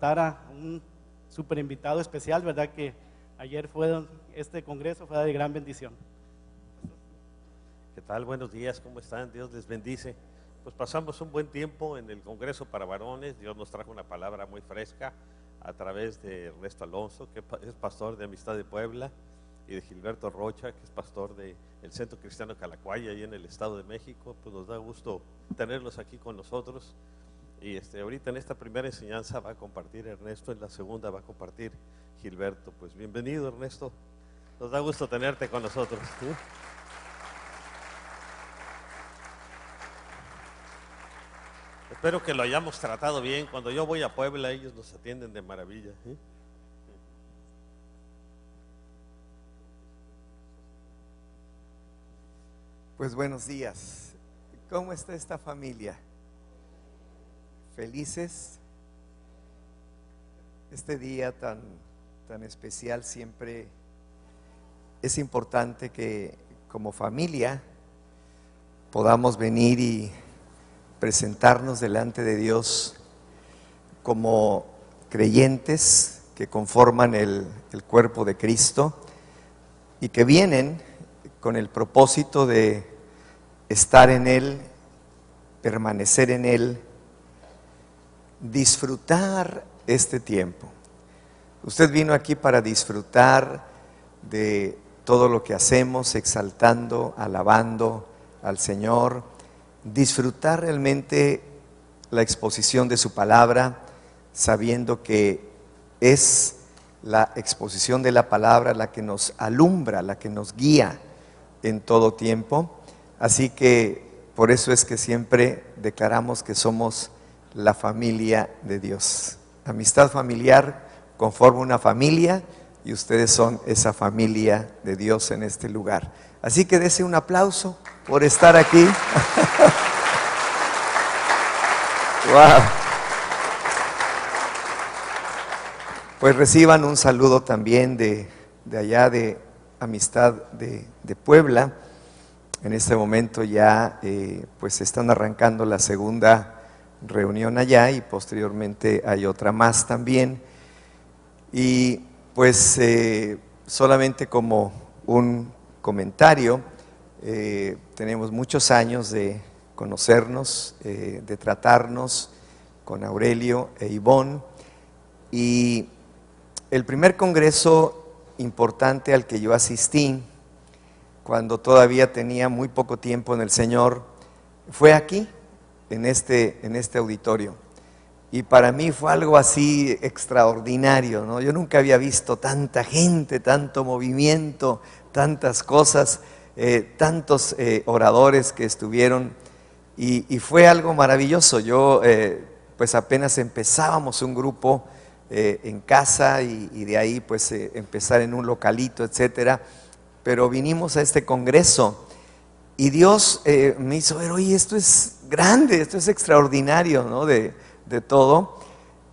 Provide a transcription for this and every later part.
A un super invitado especial, ¿verdad? Que ayer este congreso fue de gran bendición. ¿Qué tal? Buenos días, ¿cómo están? Dios les bendice. Pues pasamos un buen tiempo en el Congreso para Varones. Dios nos trajo una palabra muy fresca a través de Ernesto Alonso, que es pastor de Amistad de Puebla, y de Gilberto Rocha, que es pastor del Centro Cristiano Calacuaya, ahí en el Estado de México. Pues nos da gusto tenerlos aquí con nosotros. Y ahorita en esta primera enseñanza va a compartir Ernesto, en la segunda va a compartir Gilberto. Pues bienvenido, Ernesto, nos da gusto tenerte con nosotros. ¿Sí? Espero que lo hayamos tratado bien. Cuando yo voy a Puebla, ellos nos atienden de maravilla. ¿Sí? Pues buenos días. ¿Cómo está esta familia? ¿Felices? Este día tan especial siempre es importante que como familia podamos venir y presentarnos delante de Dios como creyentes que conforman el cuerpo de Cristo y que vienen con el propósito de estar en Él, permanecer en Él, disfrutar este tiempo. Usted vino aquí para disfrutar de todo lo que hacemos, exaltando, alabando al Señor, disfrutar realmente la exposición de su palabra, sabiendo que es la exposición de la palabra la que nos alumbra, la que nos guía en todo tiempo. Así que por eso es que siempre declaramos que somos la familia de Dios. Amistad familiar conforma una familia y ustedes son esa familia de Dios en este lugar. Así que dese un aplauso por estar aquí. Wow. Pues reciban un saludo también de allá de Amistad de Puebla. En este momento ya pues están arrancando la segunda reunión allá y posteriormente hay otra más también. Y pues solamente como un comentario, tenemos muchos años de conocernos, de tratarnos con Aurelio e Ivonne, y el primer congreso importante al que yo asistí, cuando todavía tenía muy poco tiempo en el Señor, fue aquí, en este auditorio. Y para mí fue algo así extraordinario, ¿no? Yo nunca había visto tanta gente, tanto movimiento, tantas cosas, tantos oradores que estuvieron, y fue algo maravilloso. Yo pues apenas empezábamos un grupo en casa y de ahí pues empezar en un localito, etcétera. Pero vinimos a este congreso y Dios me hizo ver, oye, esto es grande, esto es extraordinario, ¿no? De todo.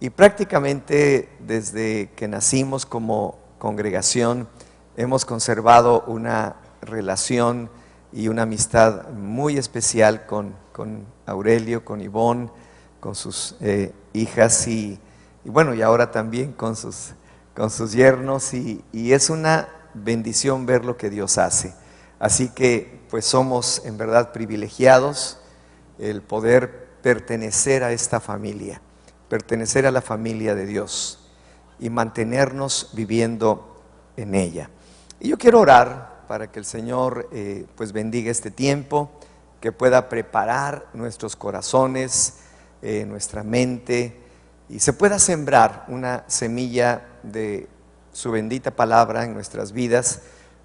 Y prácticamente desde que nacimos como congregación hemos conservado una relación y una amistad muy especial con Aurelio, con Ivonne, con sus hijas y bueno, y ahora también con sus yernos, y es una bendición ver lo que Dios hace. Así que pues somos en verdad privilegiados el poder pertenecer a esta familia, pertenecer a la familia de Dios y mantenernos viviendo en ella. Y yo quiero orar para que el Señor pues bendiga este tiempo, que pueda preparar nuestros corazones, nuestra mente, y se pueda sembrar una semilla de su bendita palabra en nuestras vidas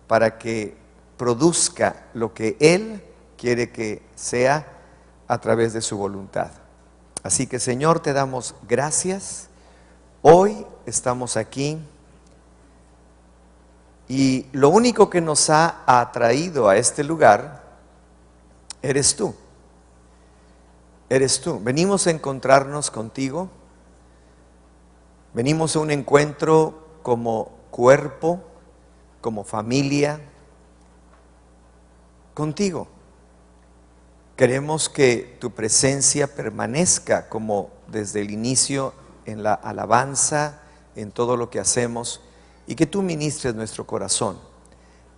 para que produzca lo que Él quiere que sea a través de su voluntad. Así que, Señor, te damos gracias. Hoy estamos aquí y lo único que nos ha atraído a este lugar eres tú. Eres tú. Venimos a encontrarnos contigo. Venimos a un encuentro como cuerpo, como familia, contigo. Queremos que tu presencia permanezca como desde el inicio en la alabanza, en todo lo que hacemos, y que tú ministres nuestro corazón.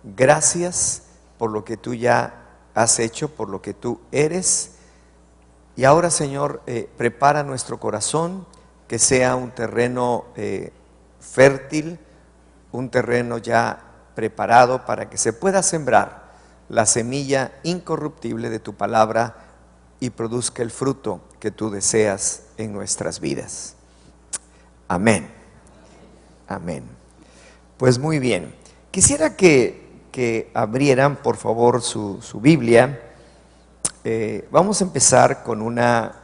Gracias por lo que tú ya has hecho, por lo que tú eres. Y ahora, Señor, prepara nuestro corazón, que sea un terreno fértil, un terreno ya preparado para que se pueda sembrar la semilla incorruptible de tu palabra y produzca el fruto que tú deseas en nuestras vidas. Amén. Amén. Pues muy bien. Quisiera que abrieran, por favor, su Biblia. Vamos a empezar con una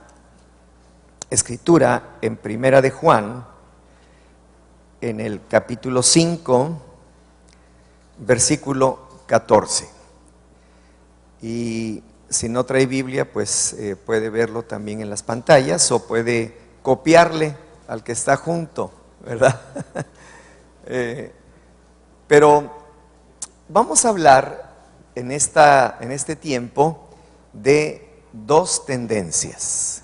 escritura en Primera de Juan, en el capítulo 5, versículo 14. Y si no trae Biblia, pues puede verlo también en las pantallas o puede copiarle al que está junto, ¿verdad? Pero vamos a hablar en este tiempo de dos tendencias.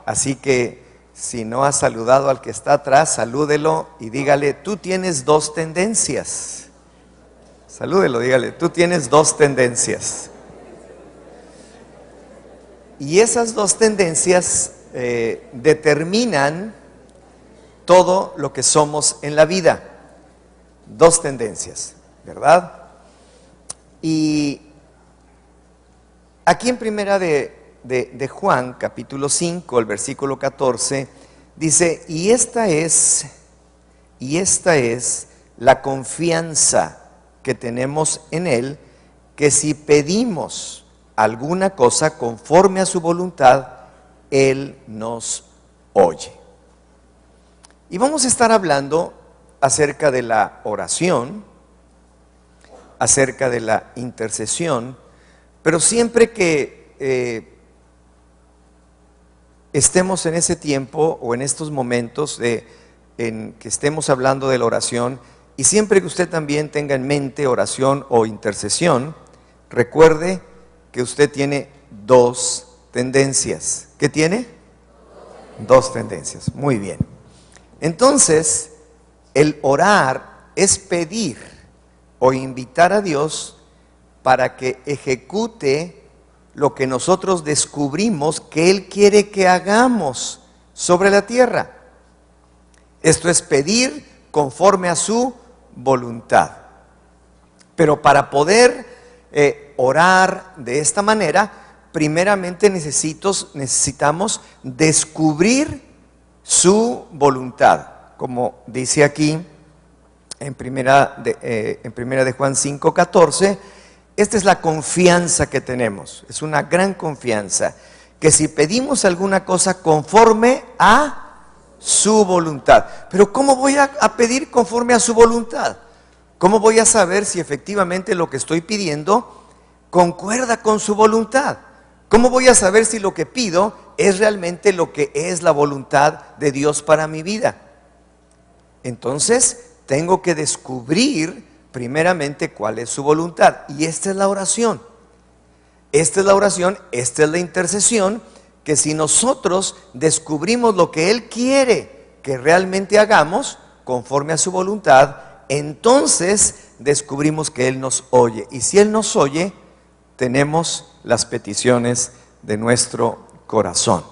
Así que si no ha saludado al que está atrás, salúdelo y dígale: tú tienes dos tendencias. Salúdelo, dígale: tú tienes dos tendencias. Y esas dos tendencias determinan todo lo que somos en la vida. Dos tendencias, ¿verdad? Y aquí en Primera de Juan, capítulo 5, el versículo 14, dice: y esta es la confianza que tenemos en Él, que si pedimos alguna cosa conforme a su voluntad, Él nos oye. Y vamos a estar hablando acerca de la oración, acerca de la intercesión, pero siempre que estemos en ese tiempo o en estos momentos en que estemos hablando de la oración, y siempre que usted también tenga en mente oración o intercesión, recuerde que usted tiene dos tendencias. ¿Qué tiene? Dos tendencias. Muy bien. Entonces, el orar es pedir o invitar a Dios para que ejecute lo que nosotros descubrimos que Él quiere que hagamos sobre la tierra. Esto es pedir conforme a su voluntad. Pero para poder orar de esta manera, primeramente necesitamos descubrir su voluntad. Como dice aquí en primera de Juan 5:14, esta es la confianza que tenemos. Es una gran confianza, que si pedimos alguna cosa conforme a su voluntad. Pero ¿cómo voy a pedir conforme a su voluntad? ¿Cómo voy a saber si efectivamente lo que estoy pidiendo concuerda con su voluntad? ¿Cómo voy a saber si lo que pido es realmente lo que es la voluntad de Dios para mi vida? Entonces, tengo que descubrir primeramente cuál es su voluntad. Y esta es la oración. Esta es la oración, esta es la intercesión, que si nosotros descubrimos lo que Él quiere que realmente hagamos conforme a su voluntad, entonces descubrimos que Él nos oye. Y si Él nos oye, tenemos las peticiones de nuestro corazón.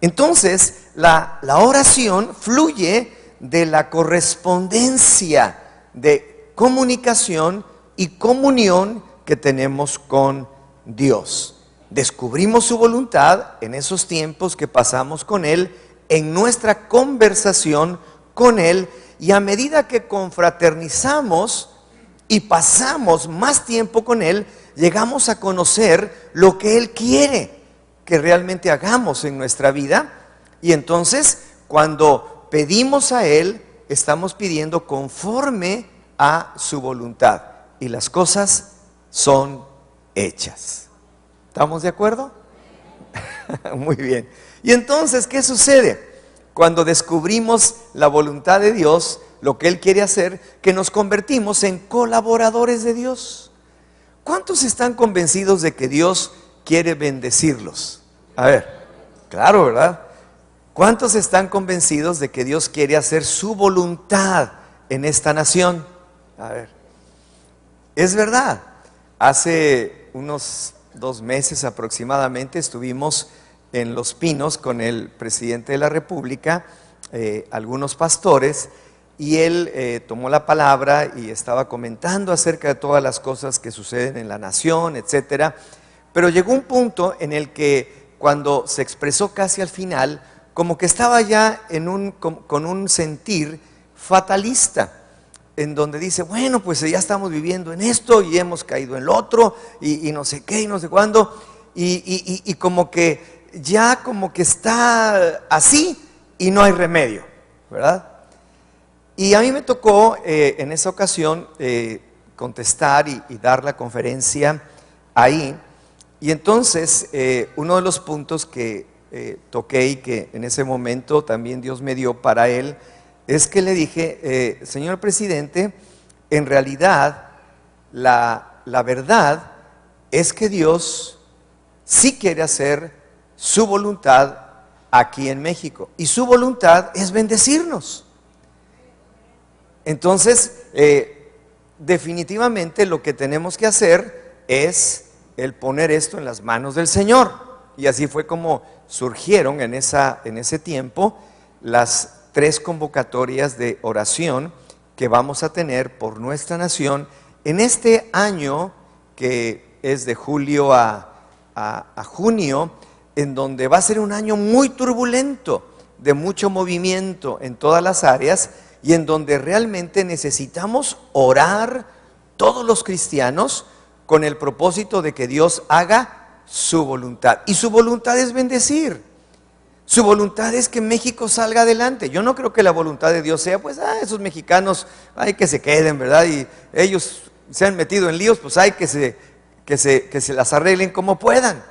Entonces, la oración fluye de la correspondencia de comunicación y comunión que tenemos con Dios. Descubrimos su voluntad en esos tiempos que pasamos con Él, en nuestra conversación con Él, y a medida que confraternizamos y pasamos más tiempo con Él, llegamos a conocer lo que Él quiere que realmente hagamos en nuestra vida. Y entonces, cuando pedimos a Él, estamos pidiendo conforme a su voluntad, y las cosas son hechas. ¿Estamos de acuerdo? Muy bien. Y entonces, ¿qué sucede? Cuando descubrimos la voluntad de Dios, lo que Él quiere hacer, que nos convertimos en colaboradores de Dios. ¿Cuántos están convencidos de que Dios quiere bendecirlos? A ver, claro, ¿verdad? ¿Cuántos están convencidos de que Dios quiere hacer su voluntad en esta nación? A ver, es verdad. Hace unos 2 meses aproximadamente estuvimos en Los Pinos con el presidente de la República, algunos pastores, y él tomó la palabra y estaba comentando acerca de todas las cosas que suceden en la nación, etcétera. Pero llegó un punto en el que cuando se expresó casi al final, como que estaba ya con un sentir fatalista, en donde dice, bueno, pues ya estamos viviendo en esto y hemos caído en lo otro y no sé qué y no sé cuándo, y como que ya como que está así y no hay remedio, ¿verdad? Y a mí me tocó en esa ocasión contestar y dar la conferencia ahí. Y entonces uno de los puntos que toqué y que en ese momento también Dios me dio para él, es que le dije, señor presidente, en realidad la verdad es que Dios sí quiere hacer su voluntad aquí en México, y su voluntad es bendecirnos. Entonces, definitivamente lo que tenemos que hacer es el poner esto en las manos del Señor. Y así fue como surgieron en ese tiempo las 3 convocatorias de oración que vamos a tener por nuestra nación en este año, que es de julio a junio, en donde va a ser un año muy turbulento, de mucho movimiento en todas las áreas, y en donde realmente necesitamos orar todos los cristianos con el propósito de que Dios haga su voluntad. Y su voluntad es bendecir. Su voluntad es que México salga adelante. Yo no creo que la voluntad de Dios sea, pues, esos mexicanos, hay que se queden, ¿verdad? Y ellos se han metido en líos, pues hay que se las arreglen como puedan.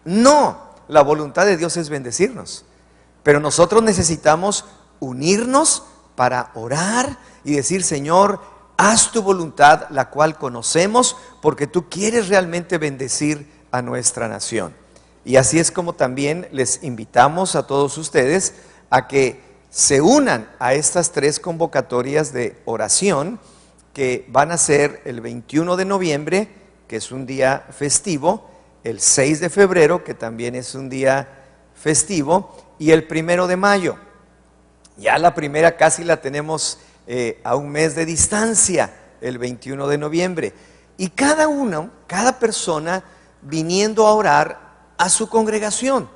No, la voluntad de Dios es bendecirnos. Pero nosotros necesitamos unirnos para orar y decir, Señor, haz tu voluntad, la cual conocemos, porque tú quieres realmente bendecir a nuestra nación. Y así es como también les invitamos a todos ustedes a que se unan a estas 3 convocatorias de oración que van a ser el 21 de noviembre, que es un día festivo, el 6 de febrero, que también es un día festivo, y el 1 de mayo. Ya la primera casi la tenemos a un mes de distancia, el 21 de noviembre. Y cada persona viniendo a orar a su congregación.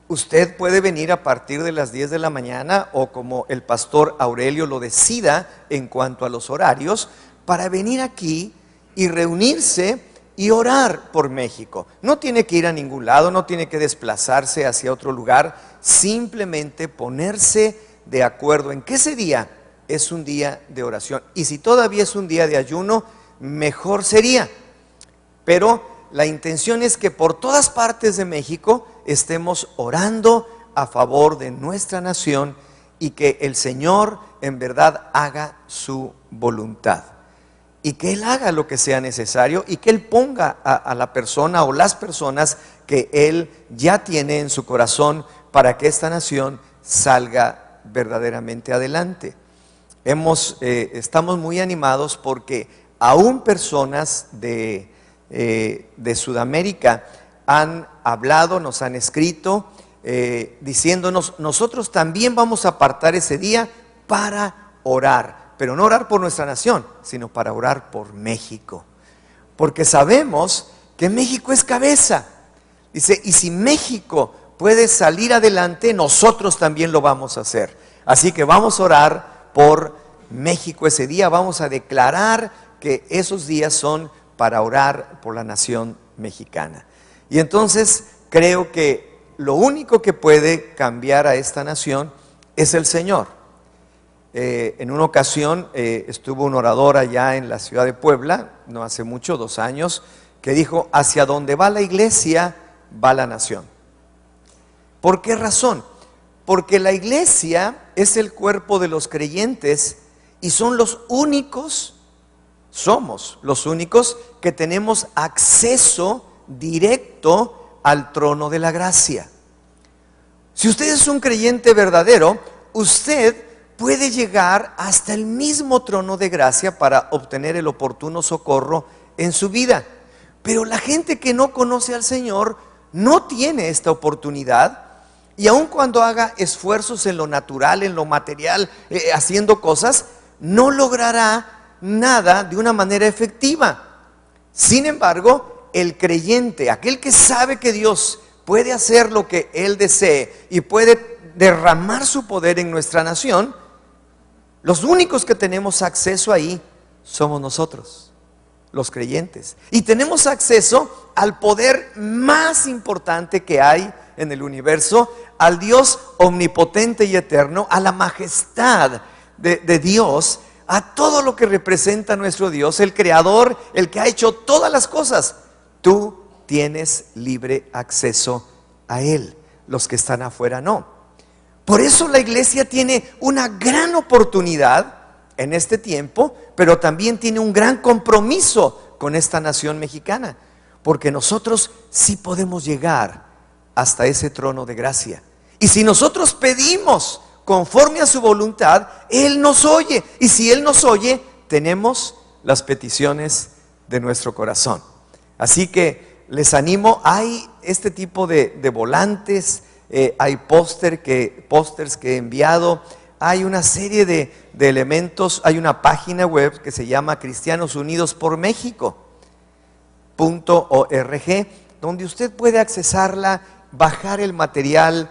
Usted puede venir a partir de las 10 de la mañana o como el pastor Aurelio lo decida en cuanto a los horarios, para venir aquí y reunirse y orar por México. No tiene que ir a ningún lado, no tiene que desplazarse hacia otro lugar, simplemente ponerse de acuerdo en que ese día es un día de oración. Y si todavía es un día de ayuno, mejor sería. Pero la intención es que por todas partes de México estemos orando a favor de nuestra nación y que el Señor en verdad haga su voluntad. Y que Él haga lo que sea necesario y que Él ponga a la persona o las personas que Él ya tiene en su corazón para que esta nación salga verdaderamente adelante. Estamos muy animados porque aún personas de Sudamérica han hablado, nos han escrito, diciéndonos, nosotros también vamos a apartar ese día para orar. Pero no orar por nuestra nación, sino para orar por México. Porque sabemos que México es cabeza. Dice, y si México puede salir adelante, nosotros también lo vamos a hacer. Así que vamos a orar por México ese día. Vamos a declarar que esos días son para orar por la nación mexicana. Y entonces creo que lo único que puede cambiar a esta nación es el Señor. En una ocasión estuvo un orador allá en la ciudad de Puebla, no hace mucho, 2 años, que dijo, hacia donde va la iglesia, va la nación. ¿Por qué razón? Porque la iglesia es el cuerpo de los creyentes y somos los únicos que tenemos acceso directo al trono de la gracia. Si usted es un creyente verdadero, usted puede llegar hasta el mismo trono de gracia para obtener el oportuno socorro en su vida. Pero la gente que no conoce al Señor no tiene esta oportunidad, y aun cuando haga esfuerzos en lo natural, en lo material, haciendo cosas, no logrará nada de una manera efectiva. Sin embargo, el creyente, aquel que sabe que Dios puede hacer lo que Él desee y puede derramar su poder en nuestra nación, los únicos que tenemos acceso ahí somos nosotros, los creyentes. Y tenemos acceso al poder más importante que hay en el universo, al Dios omnipotente y eterno, a la majestad de Dios, a todo lo que representa nuestro Dios, el creador, el que ha hecho todas las cosas. Tú tienes libre acceso a Él, los que están afuera no. Por eso la iglesia tiene una gran oportunidad en este tiempo, pero también tiene un gran compromiso con esta nación mexicana, porque nosotros sí podemos llegar hasta ese trono de gracia. Y si nosotros pedimos conforme a su voluntad, Él nos oye. Y si Él nos oye, tenemos las peticiones de nuestro corazón. Así que les animo, hay este tipo de volantes, hay pósters que he enviado, hay una serie de elementos, hay una página web que se llama Cristianos Unidos por México.org, donde usted puede accesarla, bajar el material,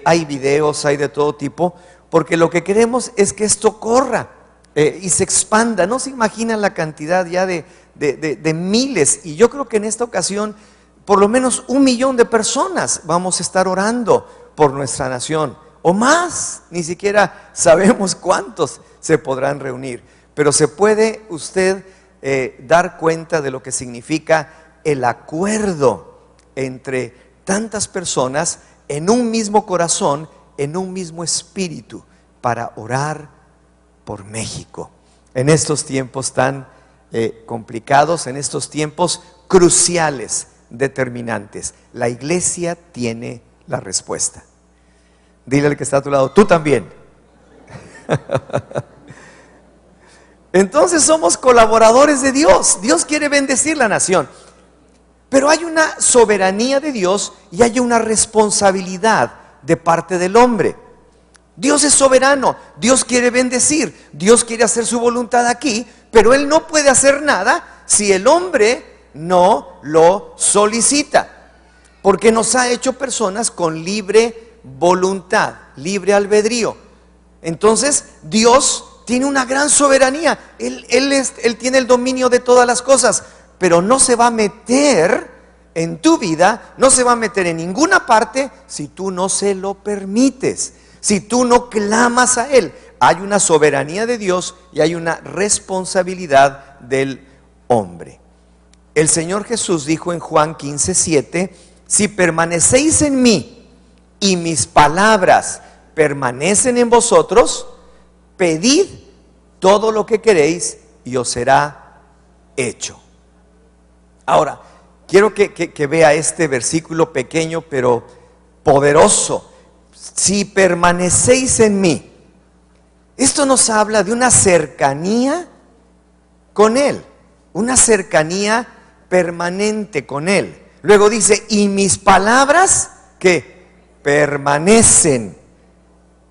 hay videos, hay de todo tipo, porque lo que queremos es que esto corra y se expanda. No se imaginan la cantidad ya de miles, y yo creo que en esta ocasión por lo menos 1 millón de personas vamos a estar orando por nuestra nación, o más, ni siquiera sabemos cuántos se podrán reunir, pero se puede usted dar cuenta de lo que significa el acuerdo entre tantas personas en un mismo corazón, en un mismo espíritu, para orar por México en estos tiempos tan complicados, en estos tiempos cruciales, determinantes. La iglesia tiene la respuesta. Dile al que está a tu lado, tú también. Entonces somos colaboradores de Dios. Dios quiere bendecir la nación, pero hay una soberanía de Dios y hay una responsabilidad de parte del hombre. Dios es soberano, Dios quiere bendecir, Dios quiere hacer su voluntad aquí, pero Él no puede hacer nada si el hombre no lo solicita, porque nos ha hecho personas con libre voluntad, libre albedrío. Entonces Dios tiene una gran soberanía, Él tiene el dominio de todas las cosas, pero no se va a meter en tu vida, no se va a meter en ninguna parte si tú no se lo permites, si tú no clamas a Él. Hay una soberanía de Dios y hay una responsabilidad del hombre. El Señor Jesús dijo en Juan 15:7, si permanecéis en mí y mis palabras permanecen en vosotros, pedid todo lo que queréis y os será hecho. Ahora, quiero que vea este versículo pequeño pero poderoso. Si permanecéis en mí. Esto nos habla de una cercanía con Él, una cercanía permanente con Él. Luego dice, y mis palabras que permanecen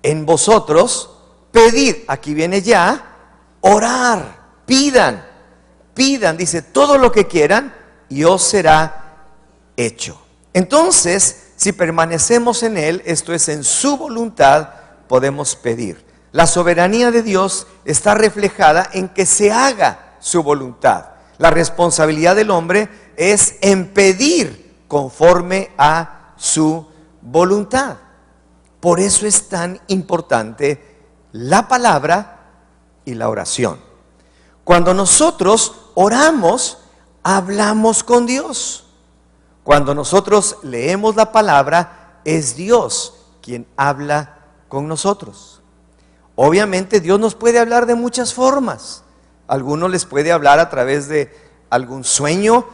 en vosotros, pedid, aquí viene ya, orar, pidan, dice, todo lo que quieran y os será hecho. Entonces, si permanecemos en Él, esto es en su voluntad, podemos pedir. La soberanía de Dios está reflejada en que se haga su voluntad. La responsabilidad del hombre es en pedir conforme a su voluntad. Por eso es tan importante la palabra y la oración. Cuando nosotros oramos, hablamos con Dios. Cuando nosotros leemos la palabra, es Dios quien habla con nosotros. Obviamente Dios nos puede hablar de muchas formas. Algunos les puede hablar a través de algún sueño,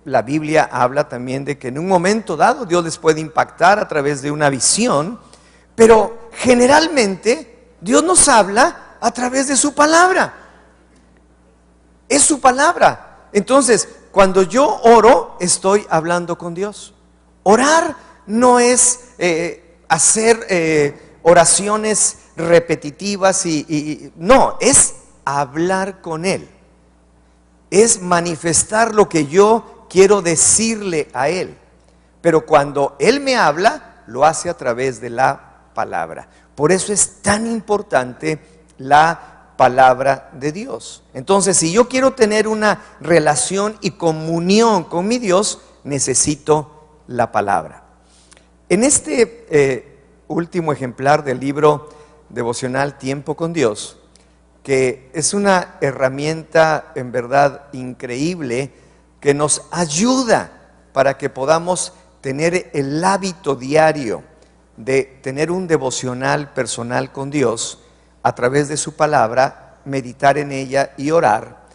la Biblia habla también de que en un momento dado Dios les puede impactar a través de una visión, pero generalmente Dios nos habla a través de su palabra. Es su palabra. Entonces, cuando yo oro, estoy hablando con Dios. Orar no es hacer oraciones repetitivas no, es hablar con Él. Es manifestar lo que yo quiero decirle a Él. Pero cuando Él me habla, lo hace a través de la palabra. Por eso es tan importante la palabra de Dios. Entonces, si yo quiero tener una relación y comunión con mi Dios, necesito la palabra. En este último ejemplar del libro devocional Tiempo con Dios, que es una herramienta en verdad increíble que nos ayuda para que podamos tener el hábito diario de tener un devocional personal con Dios a través de su palabra, meditar en ella y orar,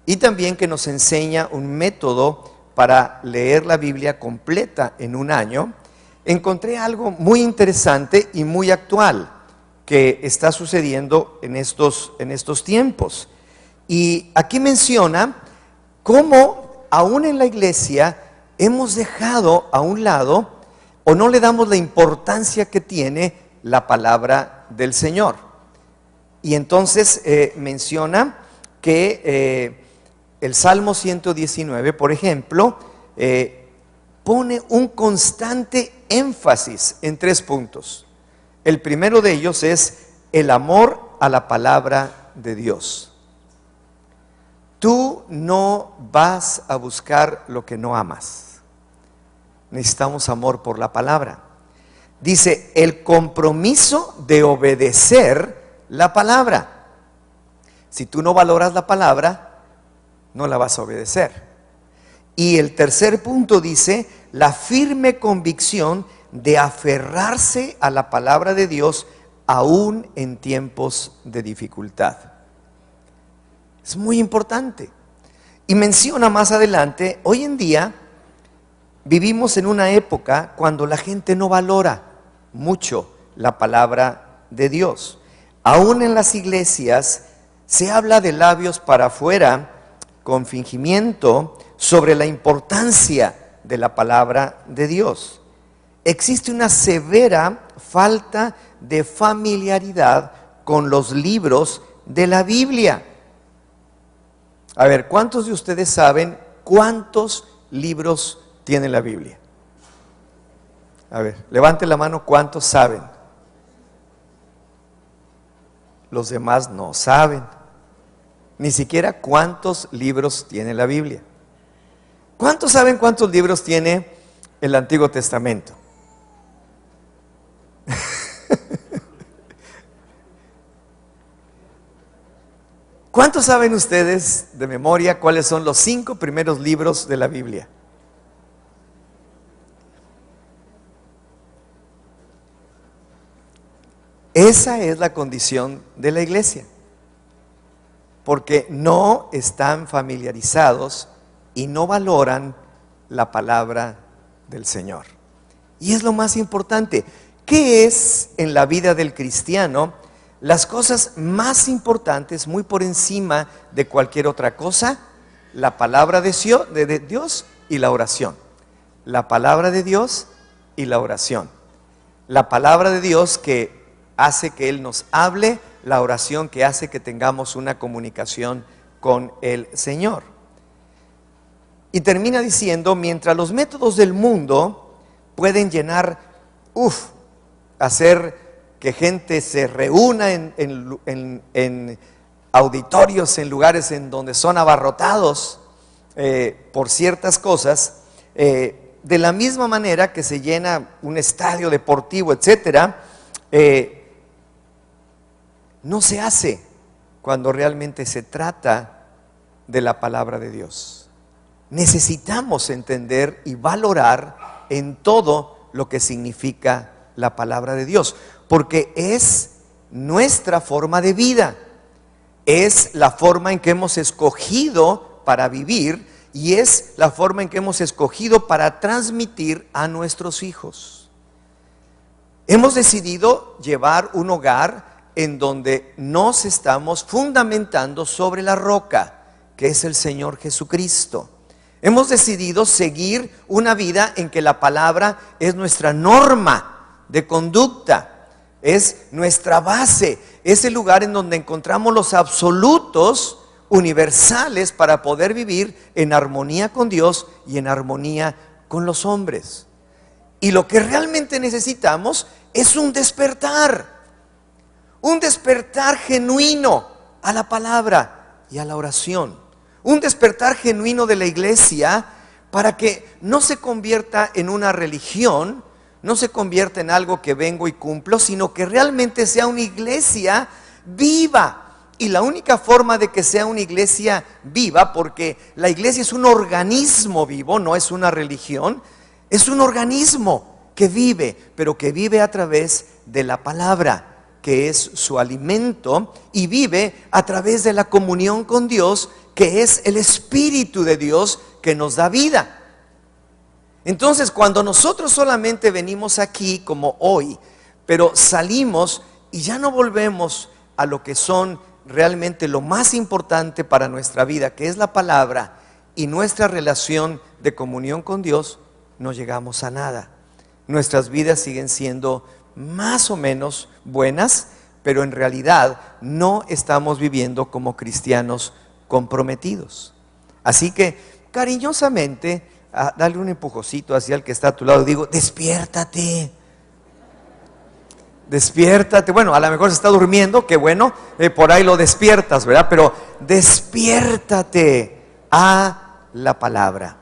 y también que nos enseña un método para leer la Biblia completa en un año. Encontré algo muy interesante y muy actual que está sucediendo en estos tiempos. Y aquí menciona cómo aún en la iglesia hemos dejado a un lado o no le damos la importancia que tiene la palabra del Señor. Y entonces menciona que el Salmo 119, por ejemplo, pone un constante énfasis en 3 puntos. El primero de ellos es el amor a la palabra de Dios. Tú no vas a buscar lo que no amas. Necesitamos amor por la palabra. Dice, el compromiso de obedecer la palabra. Si tú no valoras la palabra, no la vas a obedecer. Y el tercer punto dice, la firme convicción de aferrarse a la palabra de Dios aún en tiempos de dificultad. Es muy importante. Y menciona más adelante, hoy en día vivimos en una época cuando la gente no valora mucho la palabra de Dios. Aún en las iglesias se habla de labios para afuera con fingimiento sobre la importancia de la palabra de Dios. Existe una severa falta de familiaridad con los libros de la Biblia. A ver, ¿cuántos de ustedes saben cuántos libros tiene la Biblia? A ver, levante la mano, ¿cuántos saben? Los demás no saben. Ni siquiera cuántos libros tiene la Biblia. ¿Cuántos saben cuántos libros tiene el Antiguo Testamento? ¿Cuántos saben ustedes de memoria cuáles son los 5 primeros libros de la Biblia? Esa es la condición de la iglesia, porque no están familiarizados y no valoran la palabra del Señor. Y es lo más importante. ¿Qué es en la vida del cristiano las cosas más importantes, muy por encima de cualquier otra cosa? La palabra de Dios y la oración. La palabra de Dios y la oración. La palabra de Dios que hace que Él nos hable, la oración que hace que tengamos una comunicación con el Señor. Y termina diciendo, mientras los métodos del mundo pueden llenar, hacer que gente se reúna en auditorios, en lugares en donde son abarrotados por ciertas cosas, de la misma manera que se llena un estadio deportivo, etcétera, no se hace cuando realmente se trata de la palabra de Dios. Necesitamos entender y valorar en todo lo que significa la palabra de Dios, porque es nuestra forma de vida, es la forma en que hemos escogido para vivir y es la forma en que hemos escogido para transmitir a nuestros hijos. Hemos decidido llevar un hogar en donde nos estamos fundamentando sobre la roca, que es el Señor Jesucristo. Hemos decidido seguir una vida en que la palabra es nuestra norma de conducta, es nuestra base, es el lugar en donde encontramos los absolutos universales para poder vivir en armonía con Dios y en armonía con los hombres. Y lo que realmente necesitamos es un despertar genuino a la palabra y a la oración. Un despertar genuino de la iglesia para que no se convierta en una religión, no se convierta en algo que vengo y cumplo, sino que realmente sea una iglesia viva. Y la única forma de que sea una iglesia viva, porque la iglesia es un organismo vivo, no es una religión, es un organismo que vive, pero que vive a través de la palabra, que es su alimento, y vive a través de la comunión con Dios, que es el Espíritu de Dios que nos da vida. Entonces, cuando nosotros solamente venimos aquí como hoy, pero salimos y ya no volvemos a lo que son realmente lo más importante para nuestra vida, que es la palabra y nuestra relación de comunión con Dios, no llegamos a nada. Nuestras vidas siguen siendo más o menos buenas, pero en realidad no estamos viviendo como cristianos comprometidos. Así que cariñosamente, dale un empujocito hacia el que está a tu lado, digo, despiértate. Despiértate. Bueno, a lo mejor se está durmiendo, que bueno, por ahí lo despiertas, ¿verdad? Pero despiértate a la palabra.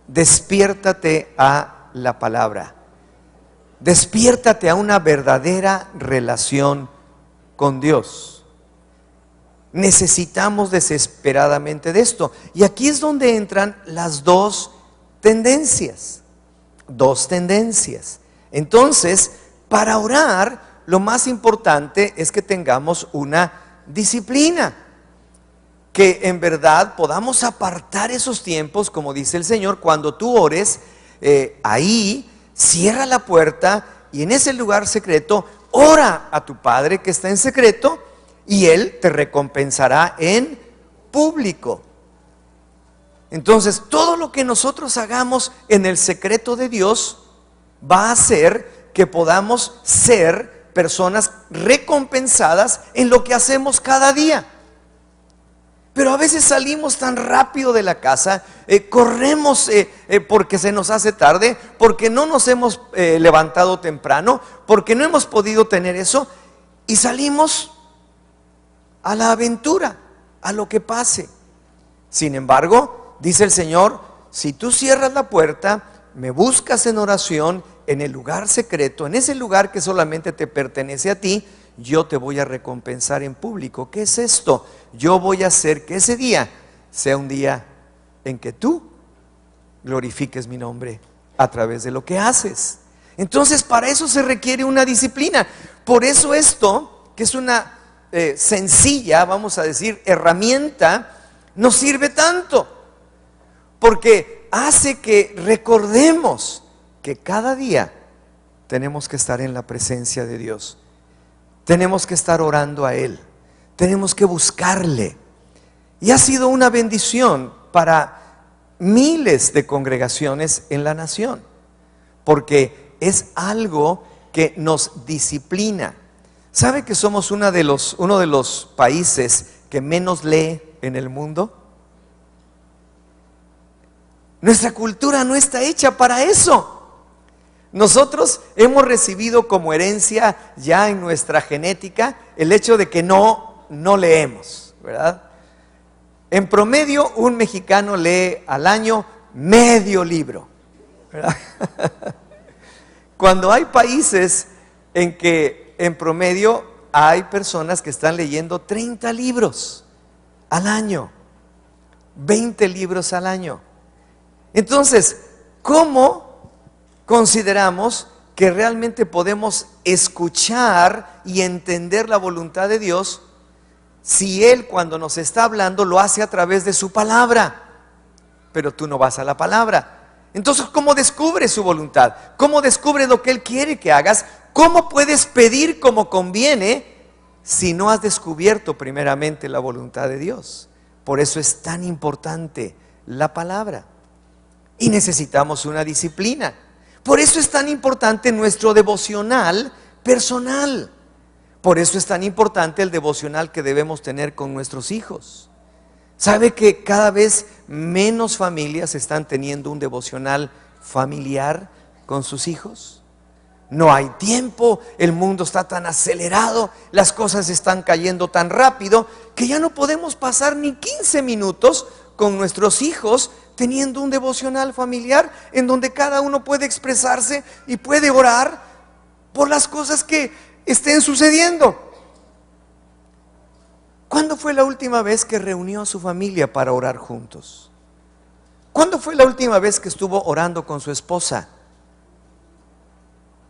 Despiértate a la palabra. Despiértate a una verdadera relación con Dios. Necesitamos desesperadamente de esto. Y aquí es donde entran las dos tendencias. Entonces, para orar, lo más importante es que tengamos una disciplina. Que en verdad podamos apartar esos tiempos, como dice el Señor, cuando tú ores, ahí cierra la puerta y en ese lugar secreto ora a tu Padre que está en secreto, y Él te recompensará en público. Entonces, todo lo que nosotros hagamos en el secreto de Dios va a hacer que podamos ser personas recompensadas en lo que hacemos cada día. Pero a veces salimos tan rápido de la casa, corremos porque se nos hace tarde, porque no nos hemos levantado temprano, porque no hemos podido tener eso, y salimos a la aventura, a lo que pase. Sin embargo, dice el Señor, si tú cierras la puerta, me buscas en oración, en el lugar secreto, en ese lugar que solamente te pertenece a ti, yo te voy a recompensar en público. ¿Qué es esto? Yo voy a hacer que ese día sea un día en que tú glorifiques mi nombre a través de lo que haces. Entonces, para eso se requiere una disciplina. Por eso esto, que es una sencilla, vamos a decir, herramienta, nos sirve tanto, porque hace que recordemos que cada día tenemos que estar en la presencia de Dios, tenemos que estar orando a Él, tenemos que buscarle. Y ha sido una bendición para miles de congregaciones en la nación, porque es algo que nos disciplina. ¿Sabe que somos uno de los países que menos lee en el mundo? Nuestra cultura no está hecha para eso. Nosotros hemos recibido como herencia ya en nuestra genética el hecho de que no leemos, ¿verdad? En promedio, un mexicano lee al año medio libro, ¿verdad? Cuando hay países en que en promedio hay personas que están leyendo 30 libros al año, 20 libros al año. Entonces, ¿cómo consideramos que realmente podemos escuchar y entender la voluntad de Dios si Él, cuando nos está hablando, lo hace a través de su palabra? pero tú no vas a la palabra. Entonces, ¿cómo descubres su voluntad? ¿Cómo descubres lo que Él quiere que hagas? ¿Cómo puedes pedir como conviene si no has descubierto primeramente la voluntad de Dios? Por eso es tan importante la palabra. Y necesitamos una disciplina. Por eso es tan importante nuestro devocional personal. Por eso es tan importante el devocional que debemos tener con nuestros hijos. ¿Sabe que cada vez menos familias están teniendo un devocional familiar con sus hijos? No hay tiempo, el mundo está tan acelerado, las cosas están cayendo tan rápido que ya no podemos pasar ni 15 minutos con nuestros hijos teniendo un devocional familiar en donde cada uno puede expresarse y puede orar por las cosas que estén sucediendo. ¿Cuándo fue la última vez que reunió a su familia para orar juntos? ¿Cuándo fue la última vez que estuvo orando con su esposa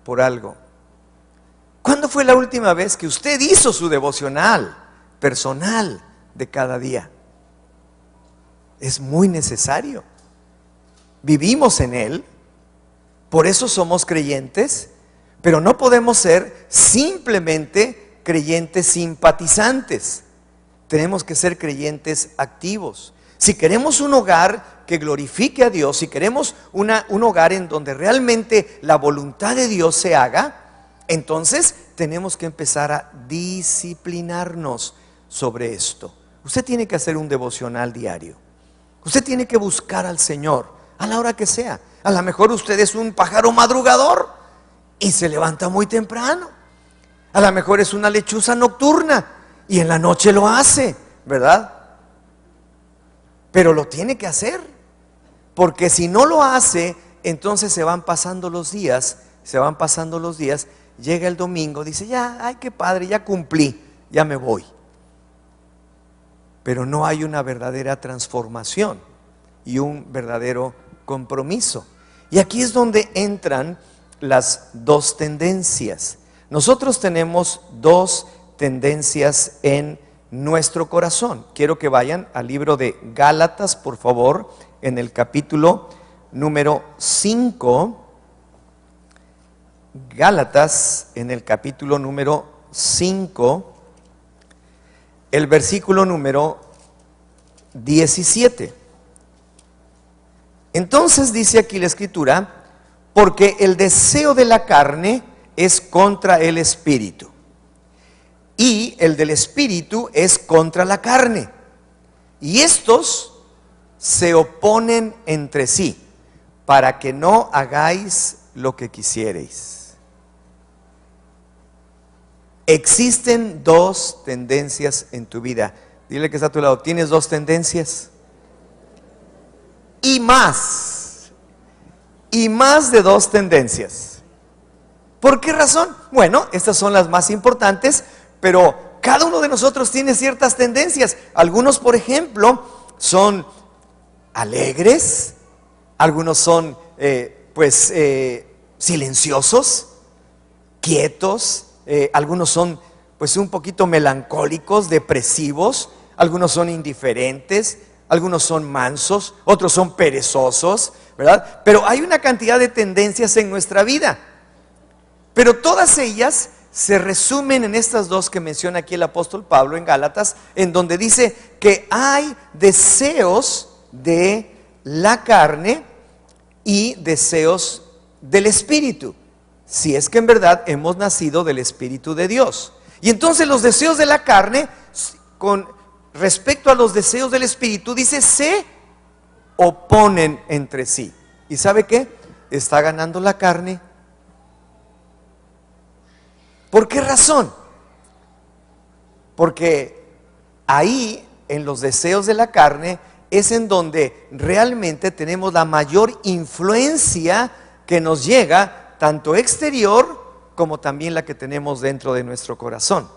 por algo? ¿Cuándo fue la última vez que usted hizo su devocional personal de cada día? Es muy necesario. Vivimos en Él, por eso somos creyentes, pero no podemos ser simplemente creyentes simpatizantes. Tenemos que ser creyentes activos. Si queremos un hogar que glorifique a Dios, si queremos un hogar en donde realmente la voluntad de Dios se haga, entonces tenemos que empezar a disciplinarnos sobre esto. Usted tiene que hacer un devocional diario. Usted tiene que buscar al Señor a la hora que sea. A lo mejor usted es un pájaro madrugador y se levanta muy temprano. A lo mejor es una lechuza nocturna y en la noche lo hace, ¿verdad? Pero lo tiene que hacer, porque si no lo hace, entonces se van pasando los días, llega el domingo, dice, ya, ay, qué padre, ya cumplí, ya me voy. Pero no hay una verdadera transformación y un verdadero compromiso. Y aquí es donde entran las dos tendencias. Nosotros tenemos dos tendencias en nuestro corazón. Quiero que vayan al libro de Gálatas, por favor, en el capítulo número 5. Gálatas, en el capítulo número 5, el versículo número 17. Entonces dice aquí la escritura, porque el deseo de la carne es contra el espíritu, y el del espíritu es contra la carne, y estos se oponen entre sí, para que no hagáis lo que quisierais. Existen dos tendencias en tu vida. Dile que está a tu lado, ¿tienes dos tendencias? Y más de dos tendencias. ¿Por qué razón? Bueno, estas son las más importantes, pero cada uno de nosotros tiene ciertas tendencias. Algunos, por ejemplo, son alegres, algunos son silenciosos, quietos, algunos son pues un poquito melancólicos, depresivos, algunos son indiferentes, algunos son mansos, otros son perezosos, ¿verdad? Pero hay una cantidad de tendencias en nuestra vida, pero todas ellas se resumen en estas dos que menciona aquí el apóstol Pablo en Gálatas, en donde dice que hay deseos de la carne y deseos del espíritu, si es que en verdad hemos nacido del Espíritu de Dios. Y entonces los deseos de la carne, con respecto a los deseos del espíritu, dice, se oponen entre sí. ¿Y sabe qué? Está ganando la carne. ¿Por qué razón? Porque ahí, en los deseos de la carne, es en donde realmente tenemos la mayor influencia que nos llega, tanto exterior como también la que tenemos dentro de nuestro corazón.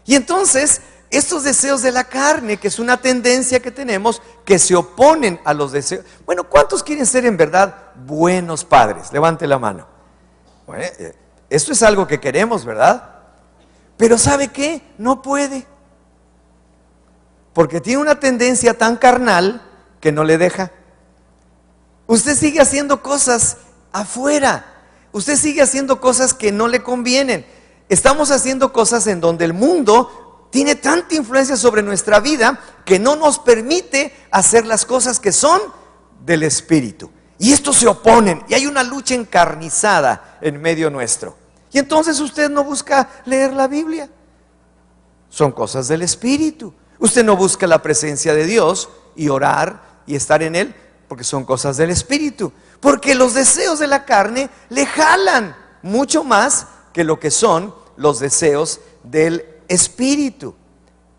Y entonces, estos deseos de la carne, que es una tendencia que tenemos, que se oponen a los deseos. Bueno, ¿cuántos quieren ser en verdad buenos padres? Levante la mano. Bueno, esto es algo que queremos, ¿verdad? Pero ¿sabe qué? No puede. Porque tiene una tendencia tan carnal que no le deja. Usted sigue haciendo cosas afuera. Usted sigue haciendo cosas que no le convienen. Estamos haciendo cosas en donde el mundo tiene tanta influencia sobre nuestra vida que no nos permite hacer las cosas que son del Espíritu. Y estos se oponen y hay una lucha encarnizada en medio nuestro. Y entonces usted no busca leer la Biblia. Son cosas del Espíritu. Usted no busca la presencia de Dios y orar y estar en Él, porque son cosas del Espíritu. Porque los deseos de la carne le jalan mucho más que lo que son los deseos del Espíritu.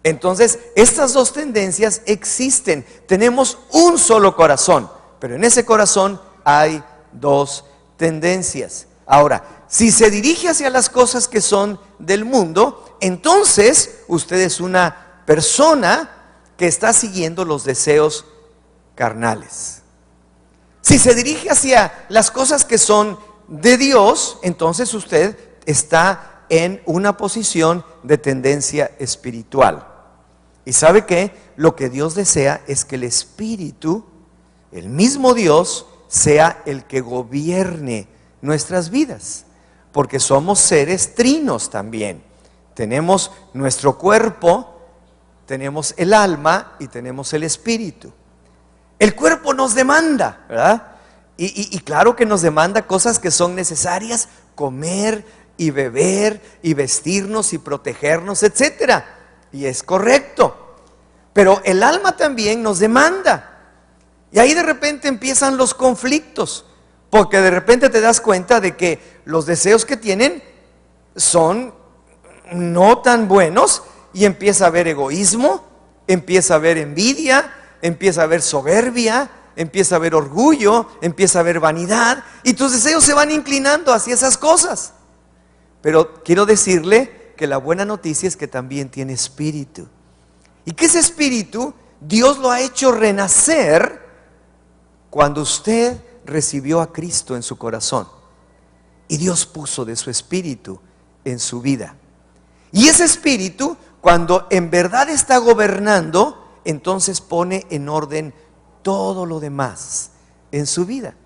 Entonces, estas dos tendencias existen. Tenemos un solo corazón, pero en ese corazón hay dos tendencias. Ahora, si se dirige hacia las cosas que son del mundo, entonces usted es una persona que está siguiendo los deseos carnales. Si se dirige hacia las cosas que son de Dios, entonces usted está en una posición de tendencia espiritual. ¿Y sabe qué? Lo que Dios desea es que el Espíritu, el mismo Dios, sea el que gobierne nuestras vidas. Porque somos seres trinos también. Tenemos nuestro cuerpo, tenemos el alma y tenemos el espíritu. El cuerpo nos demanda, ¿verdad? Y claro que nos demanda cosas que son necesarias: comer y beber y vestirnos y protegernos, etcétera. Y es correcto. Pero el alma también nos demanda. Y ahí de repente empiezan los conflictos, porque de repente te das cuenta de que los deseos que tienen son no tan buenos y empieza a haber egoísmo, empieza a haber envidia, empieza a haber soberbia, empieza a haber orgullo, empieza a haber vanidad, y tus deseos se van inclinando hacia esas cosas. Pero quiero decirle que la buena noticia es que también tiene espíritu, y que ese espíritu Dios lo ha hecho renacer cuando usted recibió a Cristo en su corazón, y Dios puso de su espíritu en su vida. Y ese espíritu, cuando en verdad está gobernando, entonces pone en orden todo lo demás en su vida.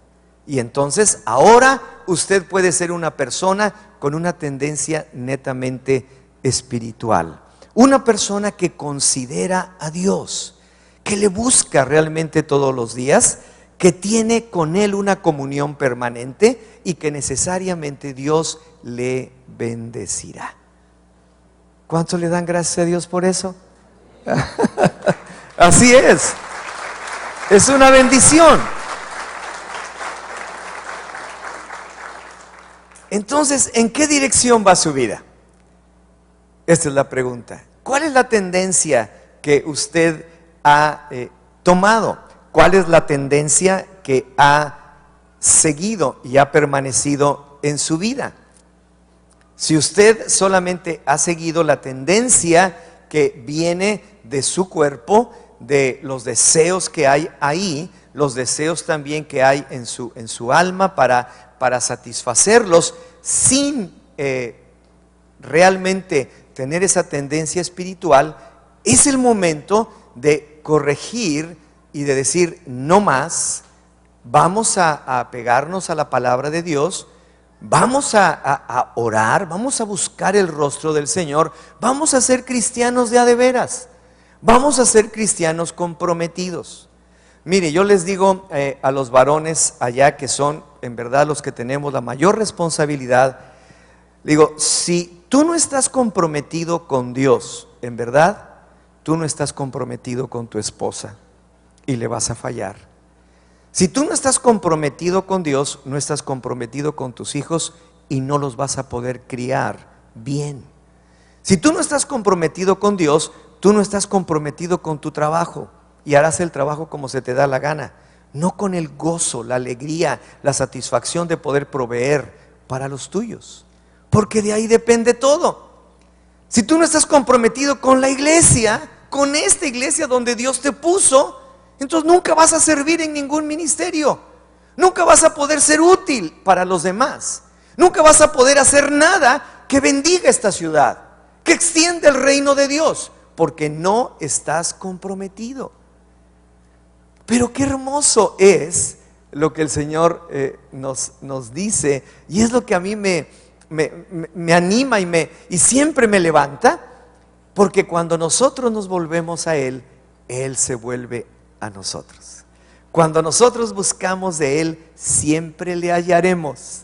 Y entonces ahora usted puede ser una persona con una tendencia netamente espiritual. Una persona que considera a Dios, que le busca realmente todos los días, que tiene con Él una comunión permanente y que necesariamente Dios le bendecirá. ¿Cuántos le dan gracias a Dios por eso? Así es una bendición. Entonces, ¿en qué dirección va su vida? Esta es la pregunta. ¿Cuál es la tendencia que usted ha tomado? ¿Cuál es la tendencia que ha seguido y ha permanecido en su vida? Si usted solamente ha seguido la tendencia que viene de su cuerpo, de los deseos que hay ahí, los deseos también que hay en su alma para satisfacerlos, sin realmente tener esa tendencia espiritual, es el momento de corregir y de decir: no más, vamos a pegarnos a la palabra de Dios, vamos a orar, vamos a buscar el rostro del Señor, vamos a ser cristianos de a de veras, vamos a ser cristianos comprometidos. Mire, yo les digo a los varones allá, que son en verdad los que tenemos la mayor responsabilidad, digo: si tú no estás comprometido con Dios, en verdad, tú no estás comprometido con tu esposa y le vas a fallar. Si tú no estás comprometido con Dios, no estás comprometido con tus hijos y no los vas a poder criar bien. Si tú no estás comprometido con Dios, tú no estás comprometido con tu trabajo y harás el trabajo como se te da la gana, no con el gozo, la alegría, la satisfacción de poder proveer para los tuyos, porque de ahí depende todo. Si tú no estás comprometido con la iglesia, con esta iglesia donde Dios te puso, entonces nunca vas a servir en ningún ministerio, nunca vas a poder ser útil para los demás, nunca vas a poder hacer nada que bendiga esta ciudad, que extienda el reino de Dios, porque no estás comprometido. Pero qué hermoso es lo que el Señor nos dice, y es lo que a mí me anima y siempre me levanta, porque cuando nosotros nos volvemos a Él, Él se vuelve a nosotros. Cuando nosotros buscamos de Él, siempre le hallaremos.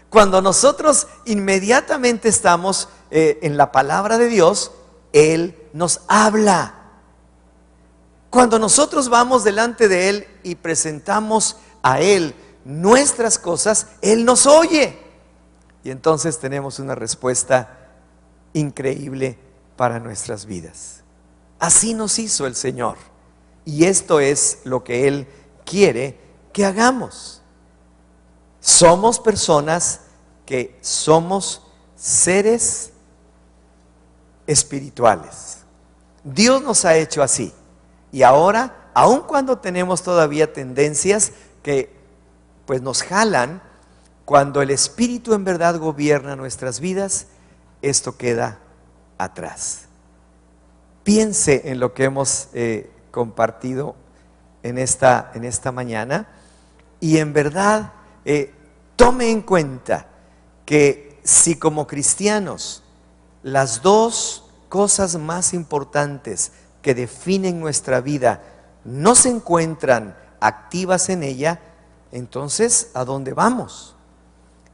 Cuando nosotros inmediatamente estamos en la palabra de Dios, Él nos habla. Cuando nosotros vamos delante de Él y presentamos a Él nuestras cosas, Él nos oye. Y entonces tenemos una respuesta increíble para nuestras vidas. Así nos hizo el Señor. Y esto es lo que Él quiere que hagamos. Somos personas que somos seres espirituales. Dios nos ha hecho así. Y ahora, aun cuando tenemos todavía tendencias que pues nos jalan, cuando el Espíritu en verdad gobierna nuestras vidas, esto queda atrás. Piense en lo que hemos compartido en esta mañana y en verdad tome en cuenta que si como cristianos las dos cosas más importantes que definen nuestra vida no se encuentran activas en ella, entonces ¿a dónde vamos?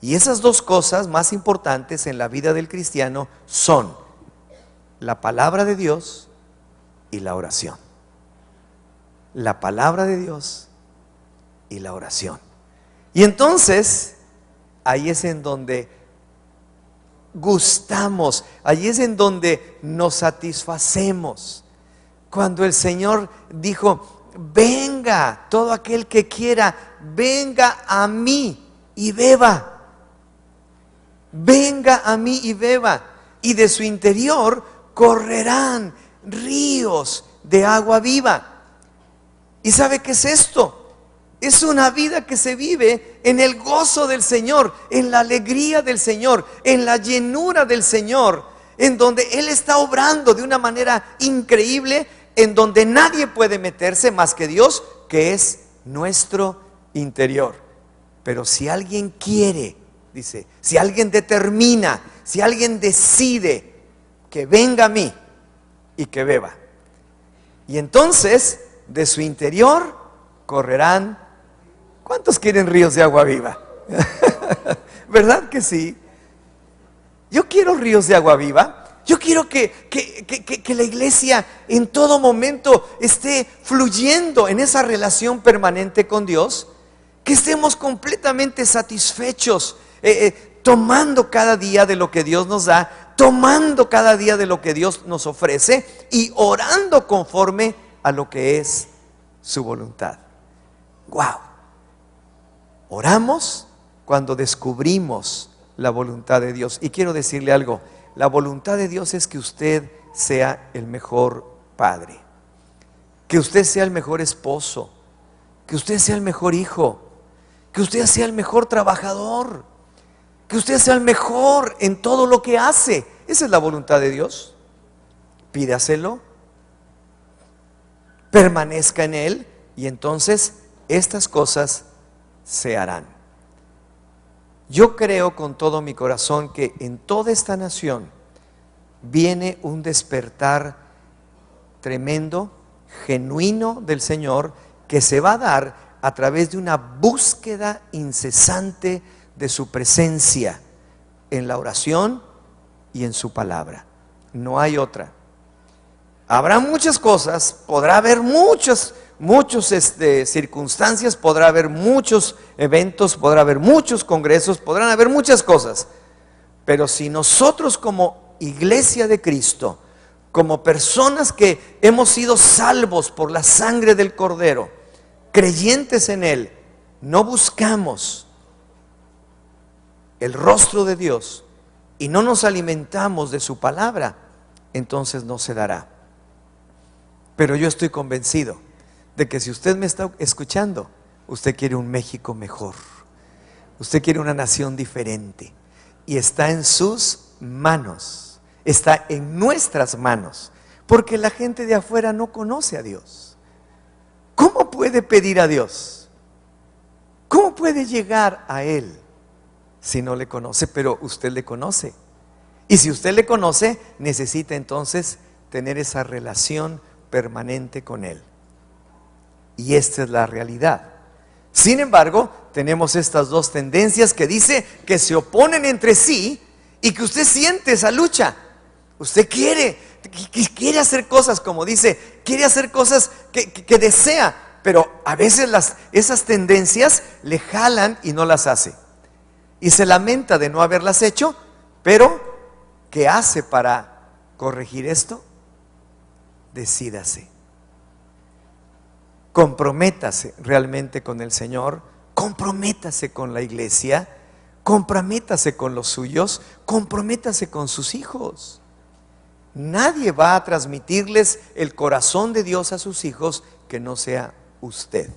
Y esas dos cosas más importantes en la vida del cristiano son la palabra de Dios y la oración. La palabra de Dios y la oración. Y entonces, ahí es en donde gustamos, ahí es en donde nos satisfacemos. Cuando el Señor dijo, venga, todo aquel que quiera, venga a mí y beba. Venga a mí y beba, y de su interior correrán ríos de agua viva. ¿Y sabe qué es esto? Es una vida que se vive en el gozo del Señor, en la alegría del Señor, en la llenura del Señor, en donde Él está obrando de una manera increíble, en donde nadie puede meterse más que Dios, que es nuestro interior. Pero si alguien quiere, dice, si alguien determina, si alguien decide, que venga a mí y que beba. Y entonces, de su interior correrán, ¿cuántos quieren ríos de agua viva? ¿Verdad que sí? Yo quiero ríos de agua viva. Yo quiero que la iglesia en todo momento esté fluyendo en esa relación permanente con Dios, que estemos completamente satisfechos, tomando cada día de lo que Dios nos da, tomando cada día de lo que Dios nos ofrece y orando conforme a lo que es su voluntad. ¡Wow! Oramos cuando descubrimos la voluntad de Dios. Y quiero decirle algo, la voluntad de Dios es que usted sea el mejor padre, que usted sea el mejor esposo, que usted sea el mejor hijo, que usted sea el mejor trabajador, que usted sea el mejor en todo lo que hace. Esa es la voluntad de Dios. Pídaselo, permanezca en Él y entonces estas cosas se harán. Yo creo con todo mi corazón que en toda esta nación viene un despertar tremendo, genuino del Señor, que se va a dar a través de una búsqueda incesante de su presencia en la oración y en su palabra. No hay otra. Habrá muchas cosas, podrá haber muchas circunstancias, podrá haber muchos eventos, podrá haber muchos congresos, podrán haber muchas cosas, pero si nosotros como iglesia de Cristo, como personas que hemos sido salvos por la sangre del Cordero, creyentes en Él, no buscamos el rostro de Dios y no nos alimentamos de su palabra, entonces no se dará. Pero yo estoy convencido de que si usted me está escuchando, usted quiere un México mejor, usted quiere una nación diferente, y está en sus manos, está en nuestras manos, porque la gente de afuera no conoce a Dios. ¿Cómo puede pedir a Dios? ¿Cómo puede llegar a Él si no le conoce? Pero usted le conoce. Y si usted le conoce, necesita entonces tener esa relación permanente con Él. Y esta es la realidad. Sin embargo, tenemos estas dos tendencias que dice que se oponen entre sí y que usted siente esa lucha. Usted quiere hacer cosas, como dice, quiere hacer cosas que desea, pero a veces esas tendencias le jalan y no las hace. Y se lamenta de no haberlas hecho, pero ¿qué hace para corregir esto? Decídase. Comprométase realmente con el Señor, comprométase con la iglesia, comprométase con los suyos, comprométase con sus hijos. Nadie va a transmitirles el corazón de Dios a sus hijos que no sea usted.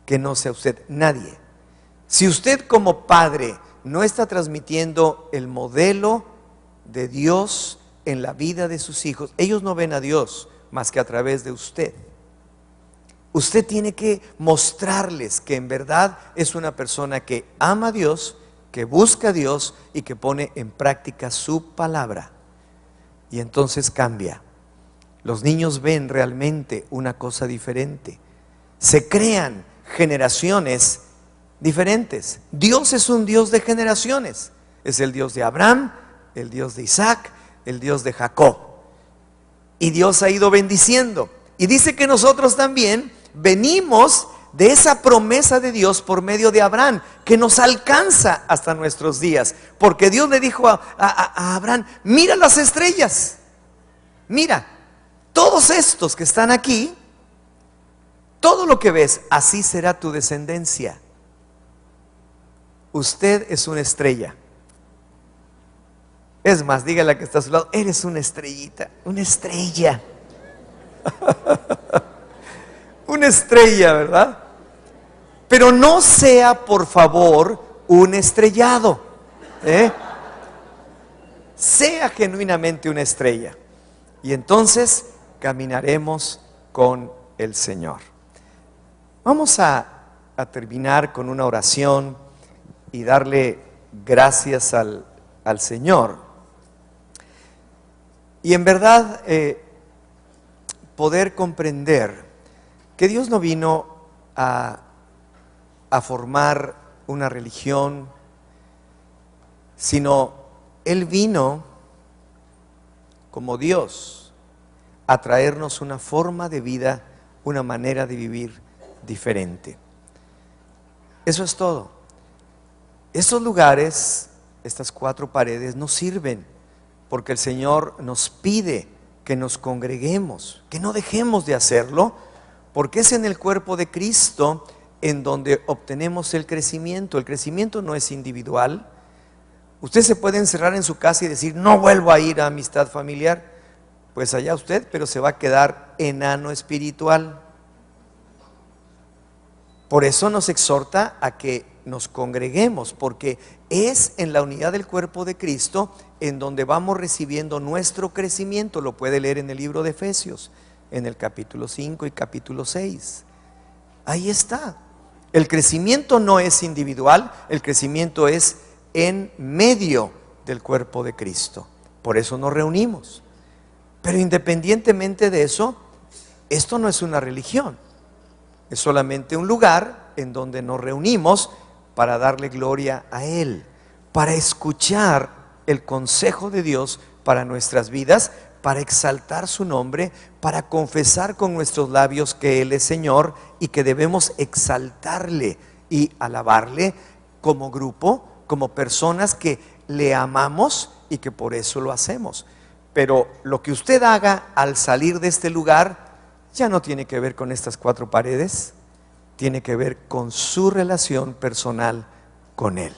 Que no sea usted, nadie. Si usted como padre no está transmitiendo el modelo de Dios en la vida de sus hijos, ellos no ven a Dios más que a través de usted. Usted tiene que mostrarles que en verdad es una persona que ama a Dios, que busca a Dios y que pone en práctica su palabra. Y entonces cambia. Los niños ven realmente una cosa diferente. Se crean generaciones diferentes. Dios es un Dios de generaciones. Es el Dios de Abraham, el Dios de Isaac, el Dios de Jacob. Y Dios ha ido bendiciendo. Y dice que nosotros también venimos de esa promesa de Dios por medio de Abraham, que nos alcanza hasta nuestros días. Porque Dios le dijo a Abraham: mira las estrellas, mira, todos estos que están aquí, todo lo que ves, así será tu descendencia. Usted es una estrella. Es más, dígale a que está a su lado: eres una estrellita, una estrella. Una estrella, ¿verdad? Pero no sea, por favor, un estrellado, Sea genuinamente una estrella. Y entonces caminaremos con el Señor. Vamos a terminar con una oración y darle gracias al Señor. Y en verdad poder comprender que Dios no vino a formar una religión, sino Él vino como Dios a traernos una forma de vida, una manera de vivir diferente. Eso es todo. Estos lugares, estas 4 paredes, nos sirven porque el Señor nos pide que nos congreguemos, que no dejemos de hacerlo, porque es en el cuerpo de Cristo en donde obtenemos el crecimiento. El crecimiento no es individual. Usted se puede encerrar en su casa y decir: no vuelvo a ir a amistad familiar. Pues allá usted, pero se va a quedar enano espiritual. Por eso nos exhorta a que nos congreguemos, porque es en la unidad del cuerpo de Cristo en donde vamos recibiendo nuestro crecimiento. Lo puede leer en el libro de Efesios, en el capítulo 5 y capítulo 6. Ahí está. El crecimiento no es individual, el crecimiento es en medio del cuerpo de Cristo. Por eso nos reunimos. Pero independientemente de eso, esto no es una religión. Es solamente un lugar en donde nos reunimos para darle gloria a Él, para escuchar el consejo de Dios para nuestras vidas, para exaltar su nombre, para confesar con nuestros labios que Él es Señor y que debemos exaltarle y alabarle como grupo, como personas que le amamos y que por eso lo hacemos. Pero lo que usted haga al salir de este lugar ya no tiene que ver con estas 4 paredes, tiene que ver con su relación personal con Él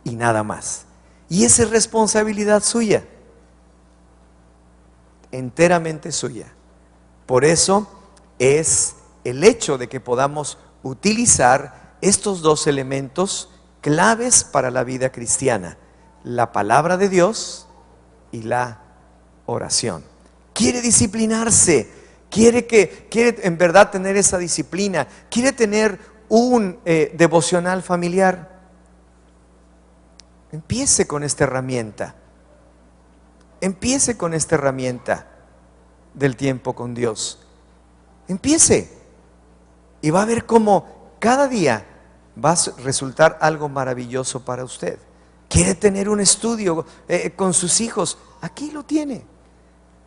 y nada más. Y esa es responsabilidad suya, enteramente suya. Por eso es el hecho de que podamos utilizar estos 2 elementos claves para la vida cristiana: la palabra de Dios y la oración. Quiere disciplinarse, quiere en verdad tener esa disciplina, quiere tener un devocional familiar. Empiece con esta herramienta. Empiece con esta herramienta del tiempo con Dios. Empiece. Y va a ver cómo cada día va a resultar algo maravilloso para usted. ¿Quiere tener un estudio con sus hijos? Aquí lo tiene.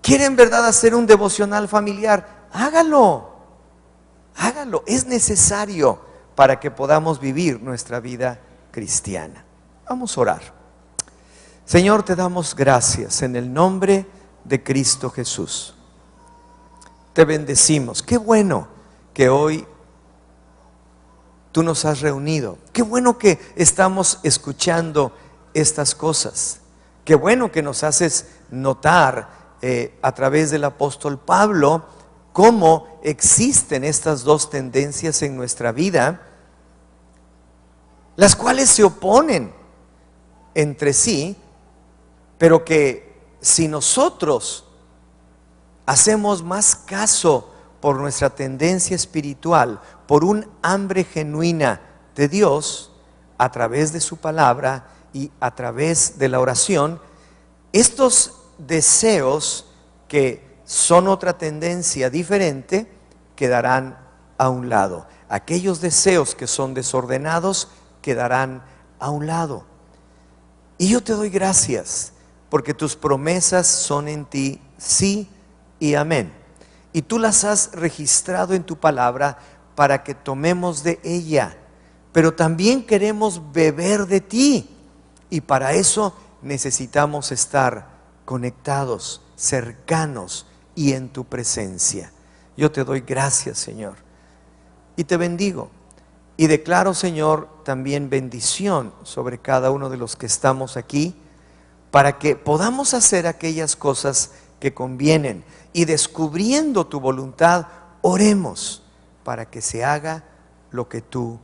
¿Quiere en verdad hacer un devocional familiar? Hágalo. Hágalo. Es necesario para que podamos vivir nuestra vida cristiana. Vamos a orar. Señor, te damos gracias en el nombre de Cristo Jesús. Te bendecimos. Qué bueno que hoy tú nos has reunido. Qué bueno que estamos escuchando estas cosas. Qué bueno que nos haces notar a través del apóstol Pablo cómo existen estas dos tendencias en nuestra vida, las cuales se oponen entre sí, pero que si nosotros hacemos más caso por nuestra tendencia espiritual, por un hambre genuina de Dios, a través de su palabra y a través de la oración, estos deseos que son otra tendencia diferente quedarán a un lado. Aquellos deseos que son desordenados quedarán a un lado. Y yo te doy gracias porque tus promesas son en ti sí y amén. Y tú las has registrado en tu palabra para que tomemos de ella. Pero también queremos beber de ti. Y para eso necesitamos estar conectados, cercanos y en tu presencia. Yo te doy gracias, Señor. Y te bendigo. Y declaro, Señor, también bendición sobre cada uno de los que estamos aquí, para que podamos hacer aquellas cosas que convienen. Y descubriendo tu voluntad, oremos para que se haga lo que tú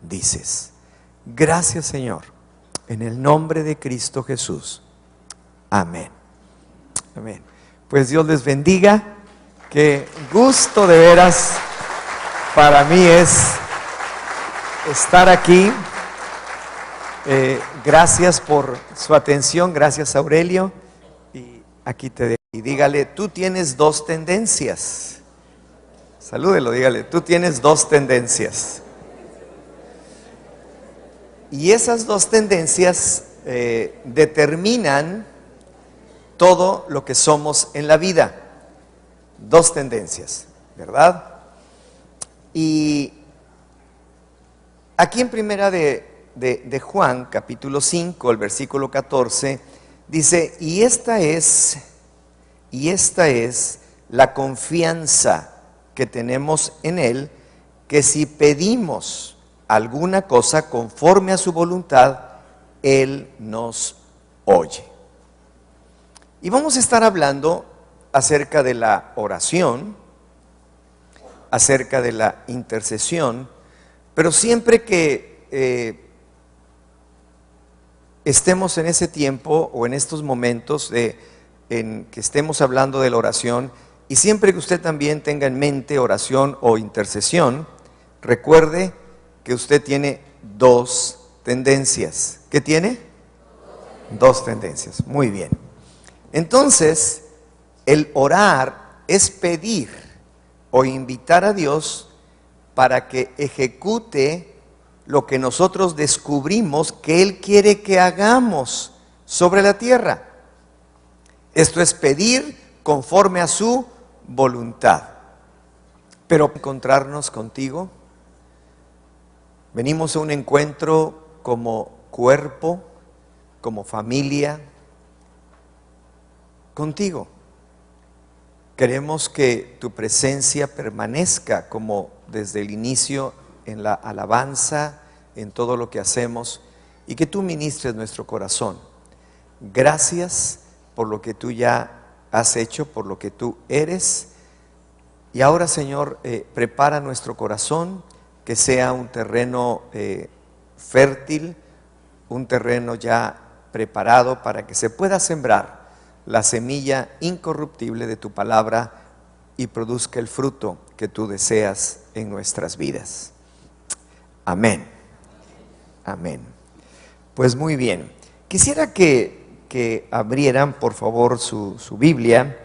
dices. Gracias, Señor, en el nombre de Cristo Jesús. Amén. Amén. Pues Dios les bendiga. Qué gusto de veras para mí es estar aquí. Gracias por su atención. Gracias, Aurelio. Y aquí te dejo. Y dígale, tú tienes dos tendencias. Salúdelo, dígale, tú tienes dos tendencias. Y esas dos tendencias determinan todo lo que somos en la vida. Dos tendencias, ¿verdad? Y aquí en primera de Juan, capítulo 5, el versículo 14, dice, y esta es la confianza que tenemos en Él, que si pedimos alguna cosa conforme a su voluntad, Él nos oye. Y vamos a estar hablando acerca de la oración, acerca de la intercesión, pero siempre que estemos en ese tiempo o en estos momentos en que estemos hablando de la oración, y siempre que usted también tenga en mente oración o intercesión, recuerde que usted tiene dos tendencias. ¿Qué tiene? Dos tendencias. Muy bien. Entonces, el orar es pedir o invitar a Dios para que ejecute lo que nosotros descubrimos que Él quiere que hagamos sobre la tierra. Esto es pedir conforme a su voluntad. Pero encontrarnos contigo, venimos a un encuentro como cuerpo, como familia, contigo. Queremos que tu presencia permanezca como desde el inicio en la alabanza, en todo lo que hacemos, y que tú ministres nuestro corazón. Gracias por lo que tú ya has hecho, por lo que tú eres. Y ahora, Señor, prepara nuestro corazón, que sea un terreno fértil, un terreno ya preparado para que se pueda sembrar la semilla incorruptible de tu palabra y produzca el fruto que tú deseas en nuestras vidas. Amén. Amén. Pues muy bien. Quisiera que abrieran, por favor, su Biblia.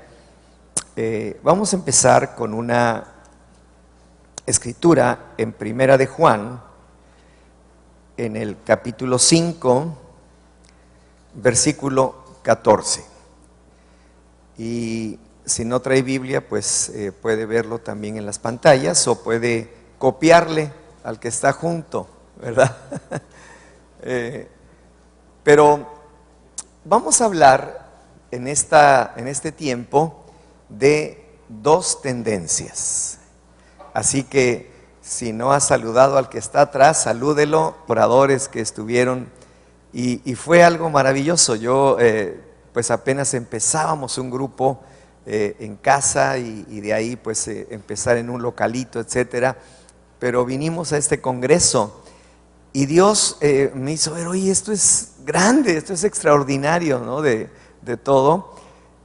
Vamos a empezar con una escritura en Primera de Juan, en el capítulo 5, versículo 14. Y si no trae Biblia, pues puede verlo también en las pantallas o puede copiarle al que está junto, ¿verdad? Pero vamos a hablar en este tiempo de dos tendencias. Así que si no ha saludado al que está atrás, salúdelo, oradores que estuvieron, y fue algo maravilloso. Yo pues apenas empezábamos un grupo en casa y de ahí pues empezar en un localito, etcétera, pero vinimos a este congreso y Dios me hizo ver, oye, esto es grande, esto es extraordinario, ¿no? De todo,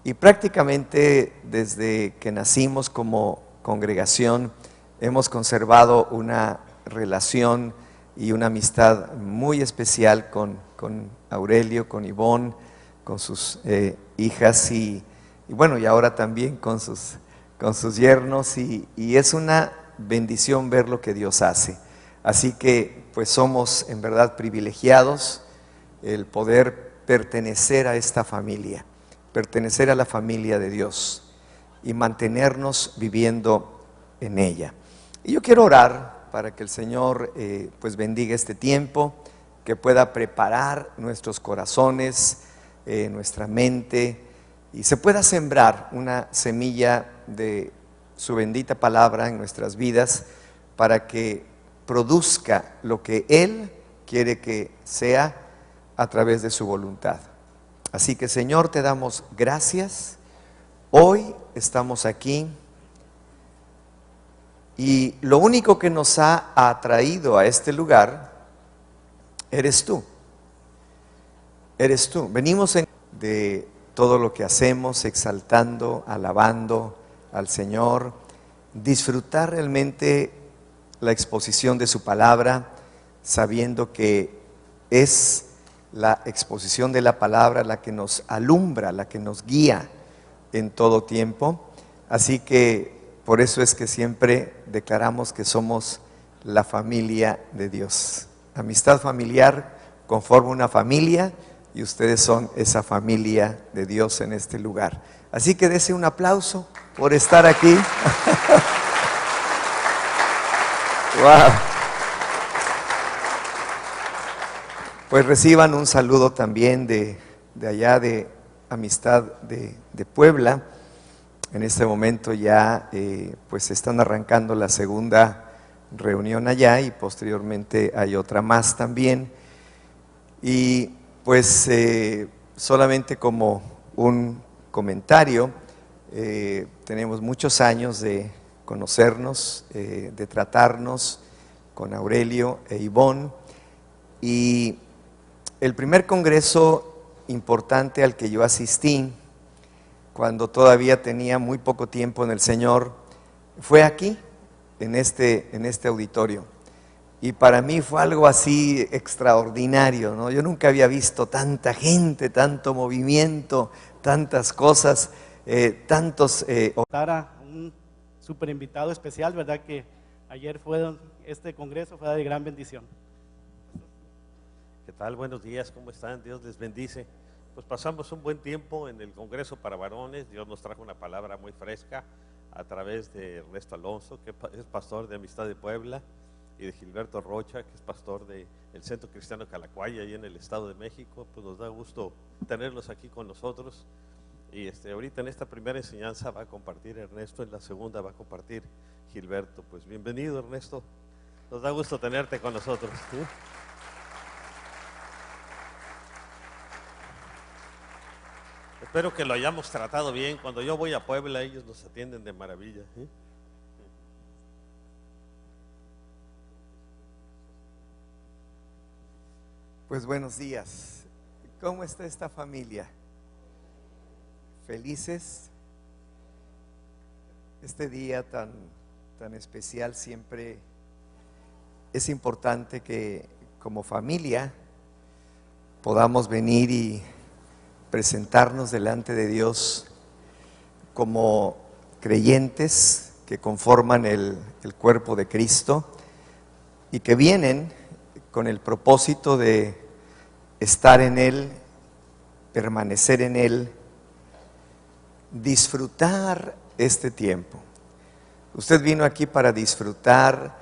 y prácticamente desde que nacimos como congregación hemos conservado una relación y una amistad muy especial con Aurelio, con Ivonne, con sus hijas y bueno, y ahora también con sus yernos, y es una bendición ver lo que Dios hace. Así que pues somos en verdad privilegiados el poder pertenecer a esta familia, pertenecer a la familia de Dios y mantenernos viviendo en ella. Y yo quiero orar para que el Señor pues bendiga este tiempo, que pueda preparar nuestros corazones, nuestra mente, y se pueda sembrar una semilla de su bendita palabra en nuestras vidas para que produzca lo que Él quiere que sea a través de su voluntad. Así que, Señor, te damos gracias. Hoy estamos aquí y lo único que nos ha atraído a este lugar eres tú. Eres tú. Venimos de todo lo que hacemos, exaltando, alabando al Señor, disfrutar realmente la exposición de su palabra, sabiendo que es la exposición de la palabra la que nos alumbra, la que nos guía en todo tiempo. Así que por eso es que siempre declaramos que somos la familia de Dios. Amistad familiar conforma una familia y ustedes son esa familia de Dios en este lugar. Así que dese un aplauso por estar aquí. Wow. Pues reciban un saludo también de allá de Amistad de Puebla. En este momento ya pues están arrancando la segunda reunión allá y posteriormente hay otra más también. Y pues solamente como un comentario, tenemos muchos años de conocernos, de tratarnos con Aurelio e Ivonne, y el primer congreso importante al que yo asistí, cuando todavía tenía muy poco tiempo en el Señor, fue aquí, en este auditorio. Y para mí fue algo así extraordinario, ¿no? Yo nunca había visto tanta gente, tanto movimiento, tantas cosas, tantos... Un súper invitado especial, ¿verdad? Que ayer este congreso fue de gran bendición. ¿Qué tal? Buenos días, ¿cómo están? Dios les bendice. Pues pasamos un buen tiempo en el Congreso para Varones. Dios nos trajo una palabra muy fresca a través de Ernesto Alonso, que es pastor de Amistad de Puebla, y de Gilberto Rocha, que es pastor del Centro Cristiano Calacuaya, ahí en el Estado de México. Pues nos da gusto tenerlos aquí con nosotros. Y ahorita en esta primera enseñanza va a compartir Ernesto, en la segunda va a compartir Gilberto. Pues bienvenido, Ernesto. Nos da gusto tenerte con nosotros. ¿Sí? Espero que lo hayamos tratado bien. Cuando yo voy a Puebla, ellos nos atienden de maravilla. ¿Sí? Pues buenos días. ¿Cómo está esta familia? ¿Felices? Este día tan especial siempre es importante que como familia podamos venir y presentarnos delante de Dios como creyentes que conforman el cuerpo de Cristo y que vienen con el propósito de estar en Él, permanecer en Él, disfrutar este tiempo. Usted vino aquí para disfrutar